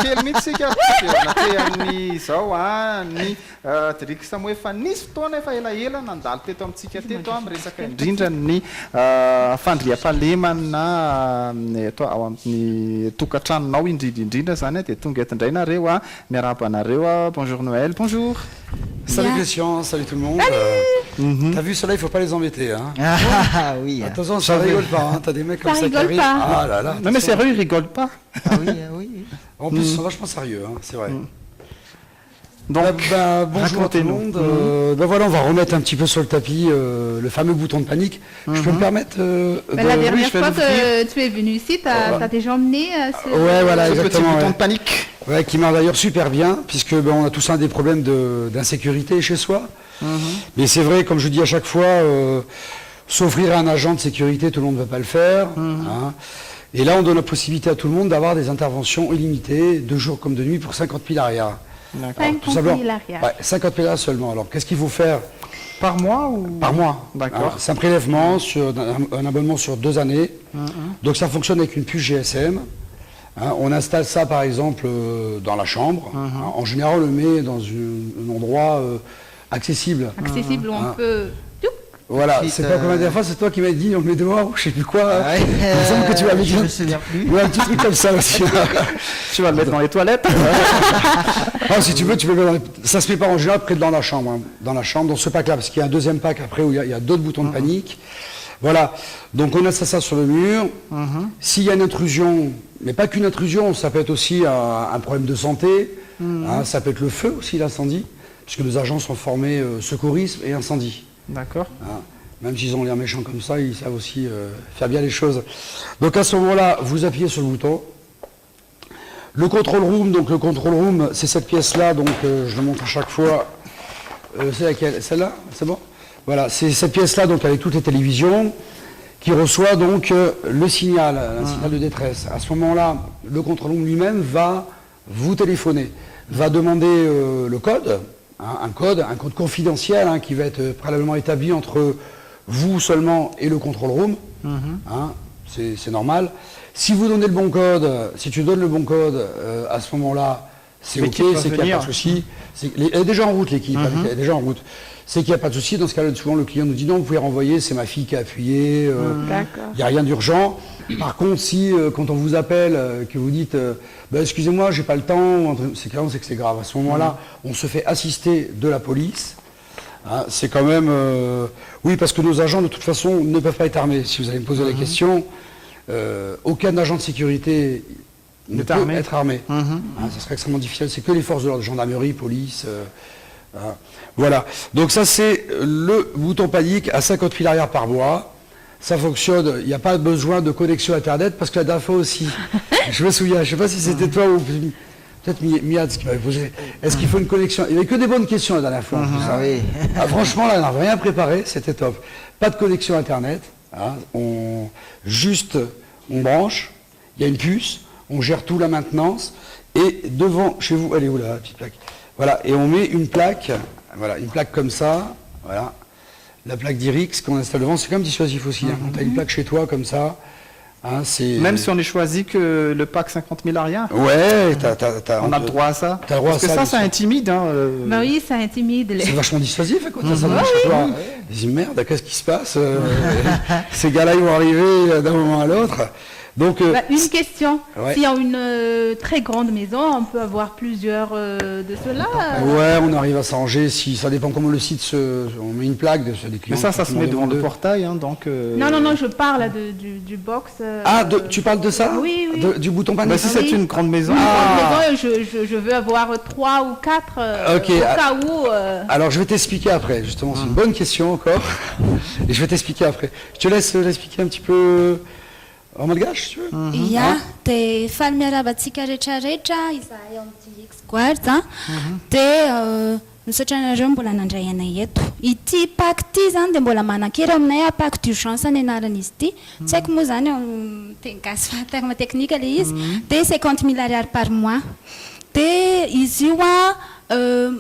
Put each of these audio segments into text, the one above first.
kely mihitsysika ny zao ny diriksa moa efa nisy fotoana efa elaela nandalo teto amintsika teto miresaka indrindra ny fandriam-pahalemana atao ao amin'ny tokantranonao indrindra zany dia tonga eto indray nareo miarahaba anareo. Bonjour Noël. Bonjour. Salut Christian, salut tout le monde. T'as vu cela, il faut pas les embêter. Hein. Ah oui. Attention, ça rigole pas. Hein. T'as des mecs comme ça qui arrivent. Ah là là. Non mais sérieux, ils rigolent pas. Ah oui, oui. En plus, ils sont vachement sérieux, hein, c'est vrai. Donc, bonjour à tout le monde. Voilà, on va remettre un petit peu sur le tapis le fameux bouton de panique. Je peux me permettre la dernière fois que tu es venu ici, tu as déjà emmené ouais, voilà, ce petit bouton ouais. de panique. Ouais, qui marche d'ailleurs super bien, puisque on a tous des problèmes d'insécurité chez soi. Mais c'est vrai, comme je dis à chaque fois, s'offrir à un agent de sécurité, tout le monde ne va pas le faire. Hein. Et là, on donne la possibilité à tout le monde d'avoir des interventions illimitées, de jour comme de nuit, pour 50 000 arrières. 50 000 arrières. Ouais, 50 000 arrières seulement. Alors, qu'est-ce qu'il faut faire? Par mois ou... Par mois. D'accord. C'est un prélèvement, sur un abonnement sur 2 années. Donc, ça fonctionne avec une puce GSM. Hein, on installe ça, par exemple, dans la chambre. Hein, en général, on le met dans un endroit accessible. Accessible où on peut... Voilà, c'est pas comme la dernière fois, c'est toi qui m'as dit on le met dehors ou je sais plus quoi. Ouais, il me semble que tu m'avais dit. Je me souviens plus. Ouais, un petit truc comme ça aussi. Tu vas le mettre dans les toilettes. Ah, si tu veux, tu peux le mettre dans les... Ça se met pas en général près dans la chambre. Hein, dans la chambre, dans ce pack-là, parce qu'il y a un deuxième pack après où il y a d'autres boutons de panique. Voilà, donc on a ça sur le mur. S'il y a une intrusion, mais pas qu'une intrusion, ça peut être aussi un problème de santé. Hein, ça peut être le feu aussi, l'incendie, puisque nos agents sont formés secourisme et incendie. D'accord. Hein, même s'ils ont l'air méchants comme ça, ils savent aussi faire bien les choses. Donc à ce moment-là, vous appuyez sur le bouton. Le control room, donc le control room, c'est cette pièce-là, donc je le montre à chaque fois. C'est laquelle? Celle-là? C'est bon? Voilà, c'est cette pièce-là, donc avec toutes les télévisions, qui reçoit donc le signal, un signal de détresse. À ce moment-là, le control room lui-même va vous téléphoner, va demander le code. Hein, un code confidentiel qui va être préalablement établi entre vous seulement et le control room. Hein, c'est normal. Si vous donnez le bon code, si tu donnes le bon code, à ce moment-là, c'est OK, c'est qu'il n'y a pas de souci. Elle est déjà en route, l'équipe. Elle est déjà en route. C'est qu'il n'y a pas de souci. Dans ce cas-là, souvent, le client nous dit non, vous pouvez renvoyer, c'est ma fille qui a appuyé. Il n'y a rien d'urgent. Par contre, si quand on vous appelle, que vous dites excusez-moi, j'ai pas le temps, c'est que c'est grave. À ce moment-là, on se fait assister de la police. Hein, c'est quand même... oui, parce que nos agents, de toute façon, ne peuvent pas être armés. Si vous allez me poser la question, aucun agent de sécurité ne peut être armé. Hein, ça serait extrêmement difficile. C'est que les forces de l'ordre, gendarmerie, police... hein. Voilà. Donc ça, c'est le bouton panique à 50 000 arrières par mois. Ça fonctionne, il n'y a pas besoin de connexion Internet, parce que la dernière fois aussi, je me souviens, je ne sais pas si c'était toi ou peut-être Miad qui m'avait posé, est-ce qu'il faut une connexion? Il n'y avait que des bonnes questions la dernière fois. Oui. Franchement, là, on n'a rien préparé, c'était top. Pas de connexion Internet, hein, on branche, il y a une puce, on gère tout la maintenance, et devant, chez vous, elle est où là, la petite plaque? Voilà, et on met une plaque, voilà, une plaque comme ça, voilà. La plaque d'Irix qu'on installe devant, c'est comme dissuasif aussi. Quand tu as une plaque chez toi comme ça, hein, c'est... Même si on est choisi que le pack 50 000 arrières. Ouais, on a le droit à ça. T'as le droit Parce que ça intimide. intimide. Bah oui, ça intimide. C'est vachement dissuasif, quoi. Ça marche chez toi. Ils disent merde, qu'est-ce qui se passe? Ces gars-là, ils vont arriver d'un moment à l'autre. Donc, une question. Ouais. Si en une très grande maison, on peut avoir plusieurs de ceux-là. Ouais, on arrive à s'arranger. Si ça dépend comment le site on met une plaque de des clients. Mais ça se met devant le portail, hein, donc. Non, je parle du box. Tu parles de ça? Oui. Du bouton panique. Bah, si c'est une grande maison. Je veux avoir 3 ou 4 Ok. au cas où. Alors je vais t'expliquer après. Justement, c'est une bonne question encore. Et je vais t'expliquer après. Je te laisse l'expliquer un petit peu. En malgache, tu veux? Ia, dia faly miaravantsika rehetrarehetra izahay ao amin'ity X-Guard dia misaotra anareo mbola nandray anay eto. Ity pack ity zany dia mbola manan-kera aminay pack d'urgence ny anaran'izy ity. Tsy haiko moa zany teny gasy fa terme technique ilay izy. Dia 50 000 ariary par mois. Dia izy io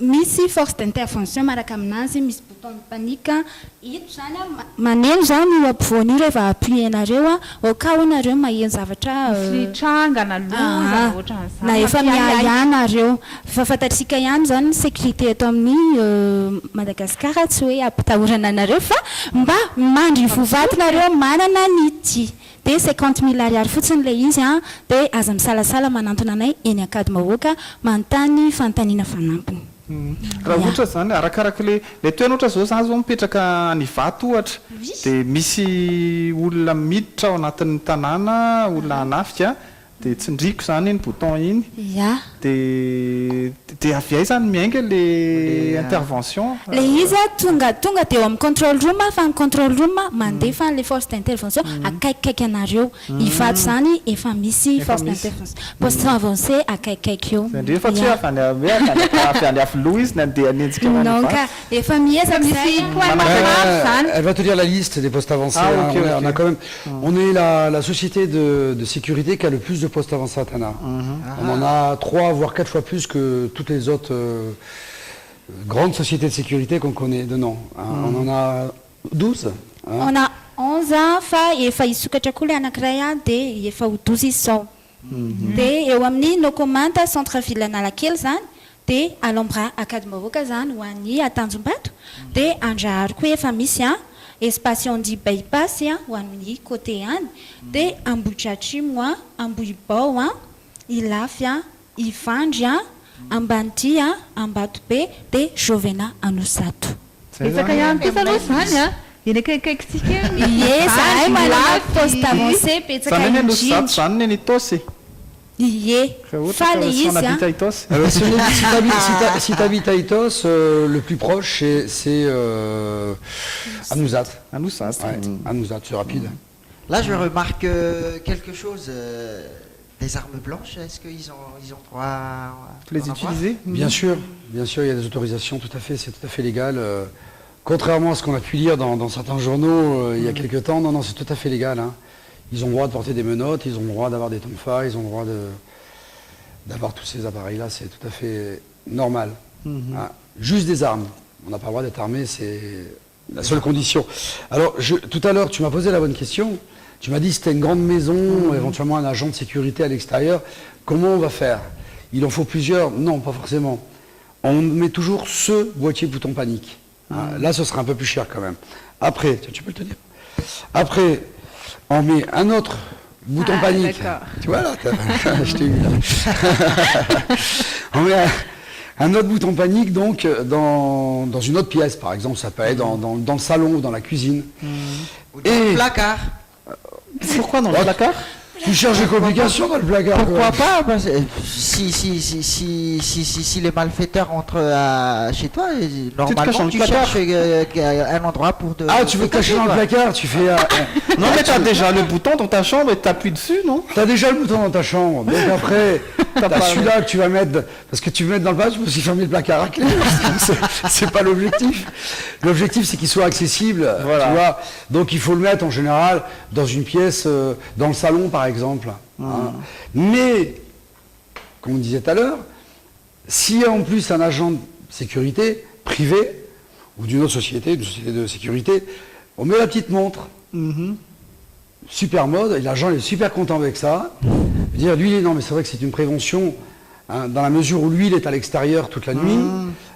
misy force d'intervention maraka aminazy, misy bouton de panique ito zany maneno zany io ampovoany io rehefa appuyenareo au cas où nareo maheno zavatra Misy trangana loza ohatran'izany. na efa miayanareo fa fantatsika ihany zany ny sécurité eto amin'ny Madagasikara tsy hoe ampitahorana anareo fa mba mandry vovaty nareo manana nity de 50 000 ariary fotsiny le izy de aza misalasala manantona anay eny akady mahoaka manontany fanontaniana fanampiny. Raha ohatra zany arakaraka le toerana ohatra zao zany zao mipetraka any Ivato ohatra de misy olona miditra ao anatin'ny tanàna olona anafika de tsindriko zany iny bouton iny Ya. de avy ay zany miainga le intervention Le izy tonga de eo amin'ny control room fa ny control room mandefa le force d'intervention akaikikaiky anareo Ivato zany efa misy force d'intervention poste avancé akaikikaiky eo. Ndre fa tsy avy any afloha izy nandeha anenjika Non ka efa miezaka Misy zay. point marqué zany. Elle va te dire la liste des postes avancés. Ah, hein. ok, ok. On a quand même, on est la société de sécurité qui a le plus de postes avancés à Tana. On en a 3 voire 4 fois plus que toutes les autres grandes sociétés de sécurité qu'on connaît de nom. Hein. On en a 12. Hein. On a 11 fa efa isokatra koa le anankiray de efa ho 12 izao. De eo amin'ny Nokomanta centre-ville Analakely zany de Alambra akady mahoaka zany ho an'ny Atanjombato de Andrahary koa efa misy espace Ondi bypass ho amin'ny côté any de Ambohidratrimo Ambohibao Ilafy Ivandry Ambanidia Ambatobe de Jovena Anosato. Betsaka ihany kosa aloha zany eny akaikaikytsika Ie zahay manana poste avancé betsaka zany hoe nosy zato indrindra. zany ny Itosy Ie fa le izy habite à Itosy Alors, si tu habites à Itos, le plus proche, c'est Anouzat. Anousat. Ouais, Anouzat, c'est rapide. Là, je remarque quelque chose. Des armes blanches, est-ce qu'ils ont droit les d'en avoir utiliser Bien sûr, il y a des autorisations, tout à fait, c'est tout à fait légal. Contrairement à ce qu'on a pu lire dans certains journaux il y a quelques temps, non, c'est tout à fait légal. Hein. Ils ont le droit de porter des menottes, ils ont le droit d'avoir des tonfas, ils ont le droit d'avoir tous ces appareils-là, c'est tout à fait normal. Hein. Juste des armes. On n'a pas le droit d'être armé, c'est la seule condition. Alors, tout à l'heure, tu m'as posé la bonne question. Tu m'as dit que c'était une grande maison, éventuellement un agent de sécurité à l'extérieur. Comment on va faire? Il en faut plusieurs? Non, pas forcément. On met toujours ce boîtier bouton panique. Hein, là, ce sera un peu plus cher quand même. Après, tu peux le tenir. Après, on met un autre bouton panique. Tu vois là, je t'ai eu là. On met un autre bouton panique donc dans une autre pièce, par exemple, ça peut être dans le salon ou dans la cuisine. Ou dans le placard. Pourquoi dans le placard? Tu cherches des complications dans le placard. Pourquoi quoi. pas? Parce que si les malfaiteurs entrent chez toi, normalement tu cherches un endroit pour te... Ah, tu veux te cacher dans le placard, tu fais... Non mais t'as déjà le bouton dans ta chambre et t'appuies dessus, non? T'as déjà le bouton dans ta chambre, donc après, t'as celui-là que tu vas mettre, parce que tu veux mettre dans le placard, tu peux aussi fermer le placard à clé. C'est pas l'objectif. L'objectif, c'est qu'il soit accessible, Voilà. tu vois. Donc il faut le mettre en général dans une pièce, dans le salon par exemple. Hein. Mais, comme on disait tout à l'heure, s'il y a en plus un agent de sécurité privé, ou d'une autre société, d'une société de sécurité, on met la petite montre. Super mode, et l'agent est super content avec ça. Dire, lui, non, mais c'est vrai que c'est une prévention, hein, dans la mesure où lui, il est à l'extérieur toute la nuit.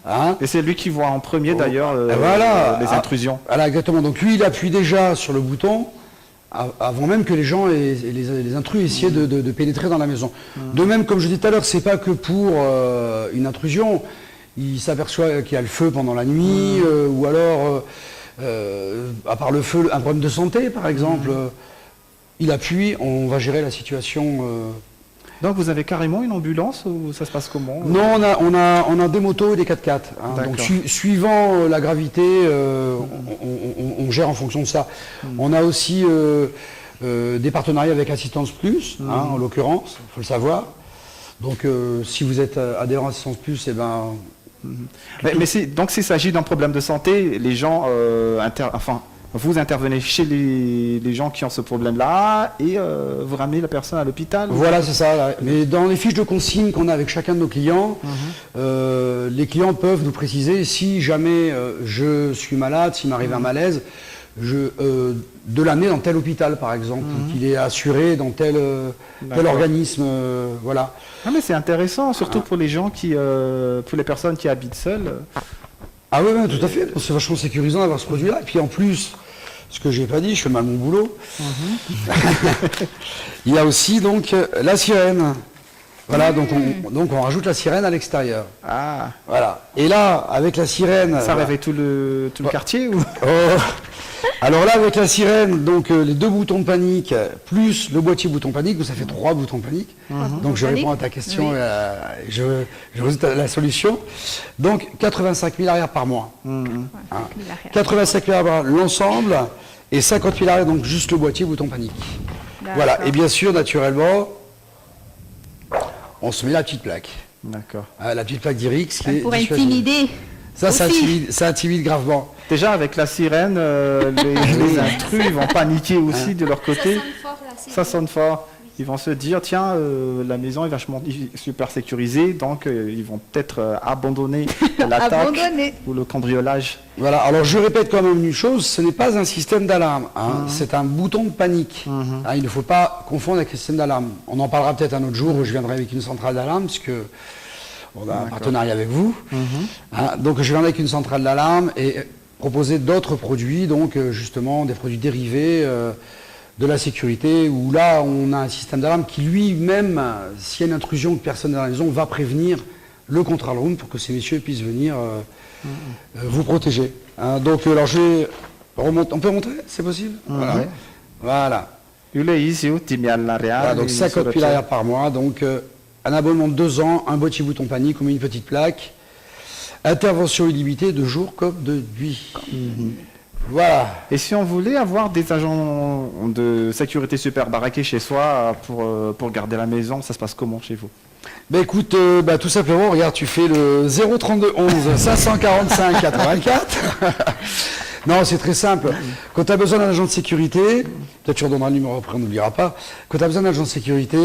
Hein. Et c'est lui qui voit en premier d'ailleurs Voilà. les intrusions. Voilà, exactement. Donc lui, il appuie déjà sur le bouton avant même que les gens et les intrus essaient de pénétrer dans la maison. De même, comme je disais tout à l'heure, c'est pas que pour une intrusion. Il s'aperçoit qu'il y a le feu pendant la nuit, ou alors, à part le feu, un problème de santé, par exemple. Il appuie, on va gérer la situation. Donc vous avez carrément une ambulance ou ça se passe comment? Non, on a des motos et des 4x4. Hein. Donc suivant la gravité, on gère en fonction de ça. On a aussi des partenariats avec Assistance Plus, hein, en l'occurrence, il faut le savoir. Donc si vous êtes adhérent à Assistance Plus, eh ben... Mais donc s'il s'agit d'un problème de santé, les gens vous intervenez chez les gens qui ont ce problème-là et vous ramenez la personne à l'hôpital. Voilà, c'est ça. Là. Mais dans les fiches de consigne qu'on a avec chacun de nos clients, les clients peuvent nous préciser si jamais je suis malade, s'il m'arrive un malaise, de l'amener dans tel hôpital, par exemple, qu'il est assuré dans tel organisme. Voilà. Ah, mais c'est intéressant, surtout pour les gens pour les personnes qui habitent seules. Ah oui, tout à fait. C'est vachement sécurisant d'avoir ce produit-là. Et puis en plus, ce que j'ai pas dit, je fais mal mon boulot. Il y a aussi donc la sirène. Voilà, donc on rajoute la sirène à l'extérieur. Ah. Voilà. Et là, avec la sirène. Ça réveille tout le quartier ou Alors là, avec la sirène, donc les 2 boutons de panique, plus le boîtier bouton panique, ça fait 3 boutons de panique. Donc je réponds à ta question, Oui. je résulte la solution. Donc 85 000 arrières par mois. 85 000 arrières l'ensemble et 50 000 arrières, donc juste le boîtier bouton panique. Voilà. Et bien sûr, naturellement, on se met la petite plaque. D'accord. La petite plaque d'Irix qui est Pour dissuasive. intimider. Ça intimide gravement. Déjà avec la sirène, les intrus ils vont paniquer aussi de leur côté. Ça sonne fort. Ils vont se dire tiens, la maison est vachement super sécurisée, donc ils vont peut-être abandonner l'attaque ou le cambriolage. Voilà, alors je répète quand même une chose, ce n'est pas un système d'alarme, c'est un bouton de panique. Il ne faut pas confondre avec un système d'alarme. On en parlera peut-être un autre jour où je viendrai avec une centrale d'alarme, puisque on a un partenariat avec vous. Donc je viendrai avec une centrale d'alarme et proposer d'autres produits, donc justement des produits dérivés de la sécurité, où là on a un système d'alarme qui lui-même, s'il y a une intrusion de personne dans la maison, va prévenir le control room pour que ces messieurs puissent venir vous protéger. Donc alors je vais remonter, on peut remonter, c'est possible? Voilà. Voilà, donc 50 000 arrières par mois, donc un abonnement de 2 ans, un boîtier bouton panique, on met une petite plaque, intervention illimitée de jour comme de nuit. Voilà. Et si on voulait avoir des agents de sécurité super baraqués chez soi pour garder la maison, ça se passe comment chez vous? Ben écoute, tout simplement, regarde, tu fais le 032 11 545 84. Non, c'est très simple. Quand tu as besoin d'un agent de sécurité, peut-être tu redonneras le numéro après, on n'oubliera pas. Quand tu as besoin d'un agent de sécurité,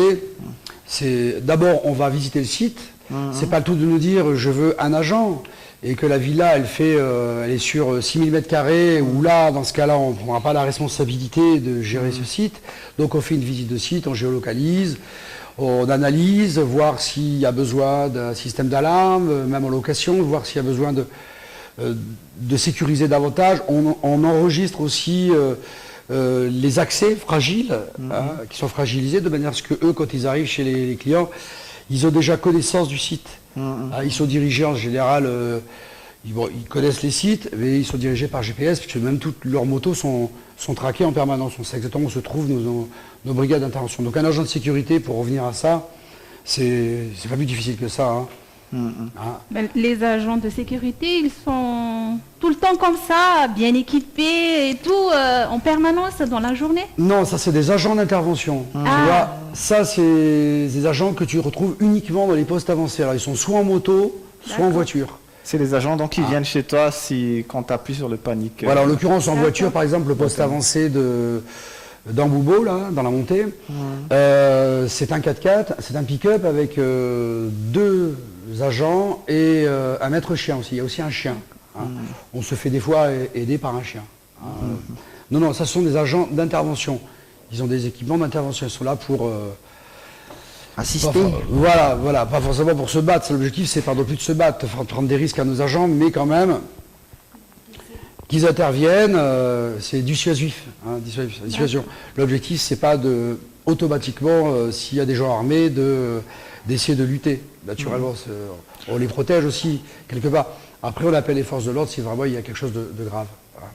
c'est d'abord on va visiter le site. C'est pas le tout de nous dire je veux un agent et que la villa elle est sur 6000 m², où là dans ce cas-là on ne prendra pas la responsabilité de gérer ce site. Donc on fait une visite de site, on géolocalise, on analyse, voir s'il y a besoin d'un système d'alarme, même en location, voir s'il y a besoin de sécuriser davantage. On enregistre aussi les accès fragiles, qui sont fragilisés, de manière à ce que eux, quand ils arrivent chez les clients, ils ont déjà connaissance du site. Ils sont dirigés en général, ils connaissent les sites, mais ils sont dirigés par GPS, puisque même toutes leurs motos sont traquées en permanence. On sait exactement où se trouvent nos brigades d'intervention. Donc un agent de sécurité, pour revenir à ça, c'est pas plus difficile que ça. Ben, les agents de sécurité, ils sont tout le temps comme ça, bien équipés et tout, en permanence dans la journée? Non, ça c'est des agents d'intervention. Tu vois, ça c'est des agents que tu retrouves uniquement dans les postes avancés. Alors ils sont soit en moto, soit en voiture. C'est les agents donc qui viennent chez toi quand tu appuies sur le panique. Voilà, en l'occurrence en voiture, par exemple, le poste avancé d'Amboubo, là, dans la montée, c'est un 4x4, c'est un pick-up avec 2 agents et un maître chien aussi. Il y a aussi un chien. On se fait des fois aider par un chien. Non, ça sont des agents d'intervention. Ils ont des équipements d'intervention. Ils sont là pour assister. Voilà, pas forcément pour se battre. L'objectif, c'est pas non plus de se battre, de prendre des risques à nos agents, mais quand même qu'ils interviennent, c'est dissuasif. Dissuasion. L'objectif, c'est pas de automatiquement, s'il y a des gens armés, d'essayer de lutter. Naturellement, on les protège aussi, quelque part. Après, on appelle les forces de l'ordre si vraiment il y a quelque chose de grave. Voilà.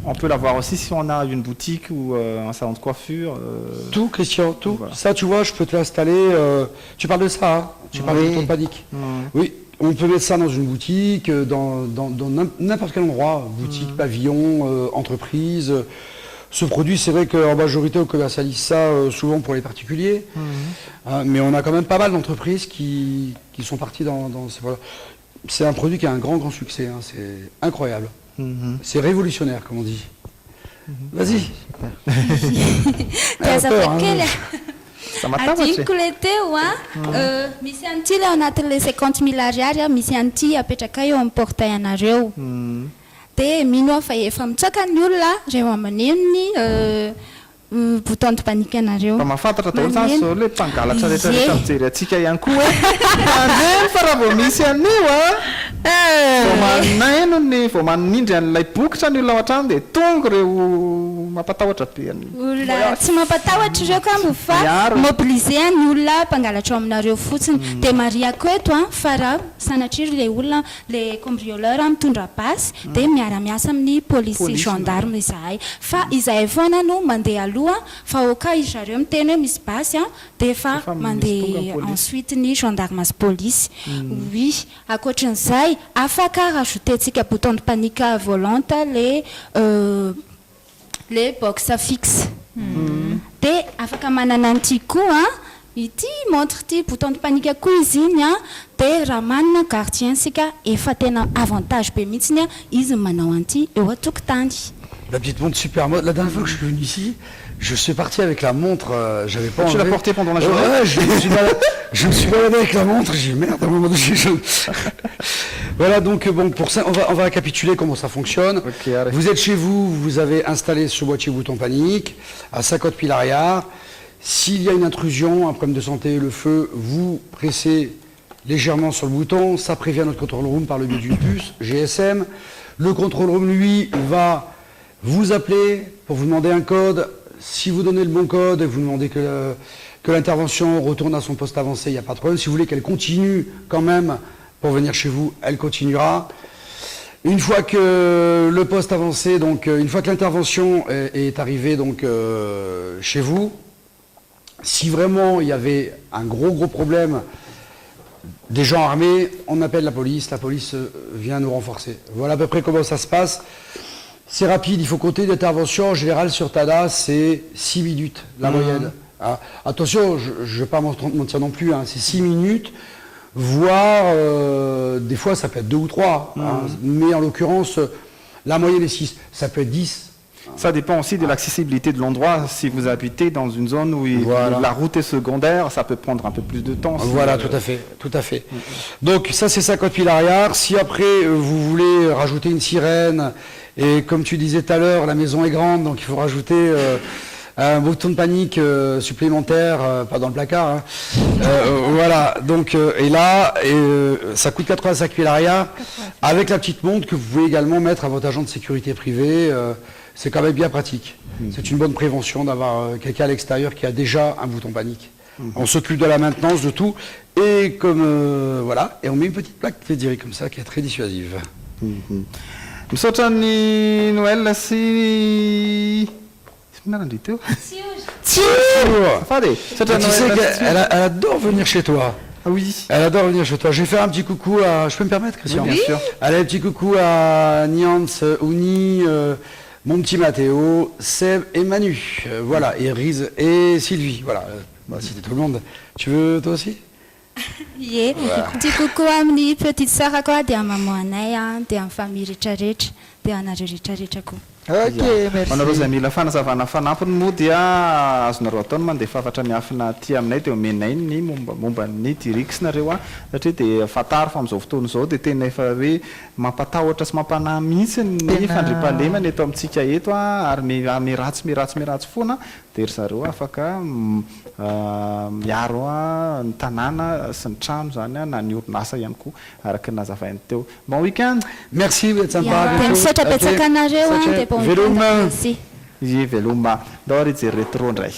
On peut l'avoir aussi si on a une boutique ou un salon de coiffure. Tout, Christian, tout. Voilà. Ça, tu vois, je peux te l'installer. Tu parles de ça, hein? Tu parles de bouton de panique. Oui, on peut mettre ça dans une boutique, dans n'importe quel endroit. Boutique, pavillon, entreprise. Ce produit, c'est vrai qu'en majorité, on commercialise ça souvent pour les particuliers. Mais on a quand même pas mal d'entreprises qui sont parties dans ces... Voilà. C'est un produit qui a un grand succès. C'est incroyable. C'est révolutionnaire, comme on dit. Vas-y. dia zavakely Sa matahotra adiniko le teo misy an'ity le ao anatin'le 50 000 ariary misy an'ity apetraka eo amin'ny portail anareo dia mino aho fa efa mitsoaka ny olona reo amanenony bouton de panique anareo fa mahafantatra daholo zany zao le mpangalatra rehetrarehetra mijery atsika ihany koa andreny fa raha vao misy an'io vao manaino ny vao manindry an'ilay bokotra ny olona ao an-trano dia tonga reo mampatahotra be olona tsy mampatahotra ireo kambo fa Miaro. mobiliser ny olona mpangalatra ao aminareo fotsiny dia mariako eto fa raha sanatriry le olona le cambrioleur mitondra basy dia miara-miasa amin'ny police sy gendarme izahay fa izahay foana no mandeha aloha fa oka izy zareo miteny hoe misy basy dia efa Efa misy tonga mandeha police. ensuite ny gendarme sy police oui ankoatran'izay afaka rajoutentsika bouton de panique volante le box fixe dia afaka manana an'ity koa ity montre ity bouton de panique koa izy iny dia raha manana gardien-sika efa tena avantage be mihitsiny izy manao an'ity eo an-tokotany. La petite montre super mode. La dernière fois que je suis venu ici, je suis parti avec la montre. J'avais pas Tu l'as enlevé. portée pendant la journée? Ouais, je me suis baladé avec la montre. J'ai dit merde, à un moment donné, Voilà, donc bon, pour ça, on va récapituler comment ça fonctionne. Ok, allez. Vous êtes chez vous, vous avez installé ce boîtier bouton panique à 50 000 arrière. S'il y a une intrusion, un problème de santé, le feu, vous pressez légèrement sur le bouton. Ça prévient notre control room par le biais d'une puce GSM. Le control room, lui, va vous appeler pour vous demander un code. Si vous donnez le bon code et vous demandez que l'intervention retourne à son poste avancé, il n'y a pas de problème. Si vous voulez qu'elle continue quand même pour venir chez vous, elle continuera. Une fois que le poste avancé, donc une fois que l'intervention est arrivée donc, chez vous, si vraiment il y avait un gros problème, des gens armés, on appelle la police vient nous renforcer. Voilà à peu près comment ça se passe. C'est rapide, il faut compter d'intervention. En général, sur TADA, c'est 6 minutes, la moyenne. Ah, attention, je ne vais pas mentir non plus, c'est 6 minutes, voire des fois ça peut être 2 ou 3. Mais en l'occurrence, la moyenne est 6. Ça peut être 10. Ça dépend aussi de l'accessibilité de l'endroit. Si vous habitez dans une zone où la route est secondaire, ça peut prendre un peu plus de temps. Voilà, tout à fait. Donc ça, c'est 50 000 arrière. Si après, vous voulez rajouter une sirène, et comme tu disais tout à l'heure, la maison est grande, donc il faut rajouter un bouton de panique supplémentaire, pas dans le placard. Voilà, donc, et là, ça coûte 85 000 arrière, avec la petite montre que vous pouvez également mettre à votre agent de sécurité privé. C'est quand même bien pratique. C'est une bonne prévention d'avoir quelqu'un à l'extérieur qui a déjà un bouton panique. On s'occupe de la maintenance, de tout, et comme voilà, et on met une petite plaque fédérée comme ça qui est très dissuasive. Misaotra ny Noël sy minarandry teo Fade. Tu sais qu'elle adore venir chez toi. Ah oui. Elle adore venir chez toi. Je vais faire un petit coucou à... Je peux me permettre, Christian? Oui, bien sûr. Allez, un petit coucou à Niance, Ouni, mon petit Mathéo, Seb et Manu. Voilà, et Riz et Sylvie. Voilà, c'était tout le monde. Tu veux toi aussi? Ye, petit coucou amin'ny petite sœur koa dia maman anay dia amin'ny famille rehetrarehetra dia anareo rehetrarehetra koa. Ok, merci. Anareo izay mila fanazavana fanampiny moa dia azonareo ataony mandeha fafatra miafina aty aminay dia omenay ny momba ny diriksinareo satria dia fataro fa amin'izao fotoana izao dia tena efa hoe mampatahotra sy mampanahy mihitsy ny fandriam-pahalemana eto amintsika eto ary miratsy foana dia ry zareo afaka miaro ny tanàna sy ny trano zany na ny orinasa ihany koa araka ny nazavainy teo. Bon week-end. Merci, vous êtes sympa. Dia misaotra betsaka anareo dia bon week-end aussi. Ie veloma. Dao ry jery retro indray.